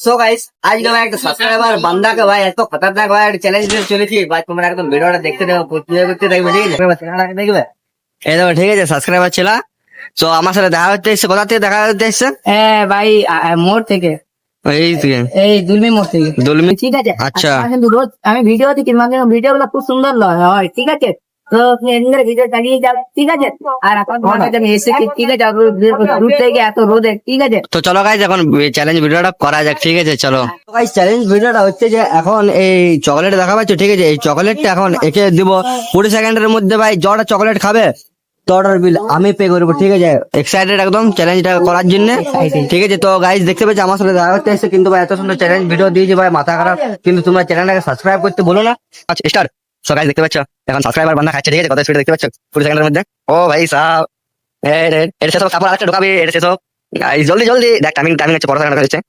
So guys আজকে ভাই একটা সাবস্ক্রাইবার বান্দাকে ভাই এত খতরনাক ভাই একটা চ্যালেঞ্জ দিয়ে চলেছি ভাই, তোমরা একদম ভিডিওটা দেখতে দেবো, করতে দেখবে, ঠিক আছে? দেখবে এই দেখো, ঠিক আছে? সাবস্ক্রাইবার ছিল, তো আমার সাথে দেখা করতে এসছে। কোথা থেকে দেখা করতে এসছে? হ্যাঁ ভাই, মোড় থেকে, এই থেকে এই দুলমি মোড় থেকে। দুলমি। ঠিক আছে। আচ্ছা। আর কিন্তু রোজ আমি ভিডিও দেখি, মানে ভিডিও গুলো খুব সুন্দর হয়, ঠিক আছে? তো ভিডিও চালিয়ে যাও, ঠিক আছে? আর এখন তোমার কাছে আমি এসে ঠিক আছে, দূর থেকে এত রোদে, ঠিক আছে? তো চলো গাইজ এখন চ্যালেঞ্জ ভিডিওটা করা যাক, ঠিক আছে? চলো গাইজ, চ্যালেঞ্জ ভিডিওটা হচ্ছে যে এখন এই চকলেট দেখা পাচ্ছ, ঠিক আছে? এই চকলেটটা এখন একে দিব 20 সেকেন্ডের মধ্যে। ভাই যটা চকলেট খাবে তটার বিল আমি পে করবো, ঠিক আছে? এক্সাইটেড একদম চ্যালেঞ্জটা করার জন্য, ঠিক আছে? তো গাইজ দেখতে পাচ্ছি আমার সাথে দেখা করতে এসেছে, কিন্তু ভাই এত সুন্দর চ্যালেঞ্জ ভিডিও দিয়েছে ভাই, মাথা খারাপ। কিন্তু তোমরা চ্যানেলটাকে সাবস্ক্রাইব করতে বলো না। আচ্ছা স্টার। সো গাইজ দেখতে পাচ্ছ এখন সাবস্ক্রাইবার বান্দা খাচ্ছে, ঠিক আছে? কত স্পিড দেখতে পাচ্ছ 20 সেকেন্ডের মধ্যে। ও ভাই সাহেব, এটা শেষ হোক, তারপর আরেকটা ঢুকাবি, এটা শেষ হোক। গাইজ জলদি জলদি দেখ, টাইমিং টাইমিং হচ্ছে, 15 সেকেন্ড হচ্ছে।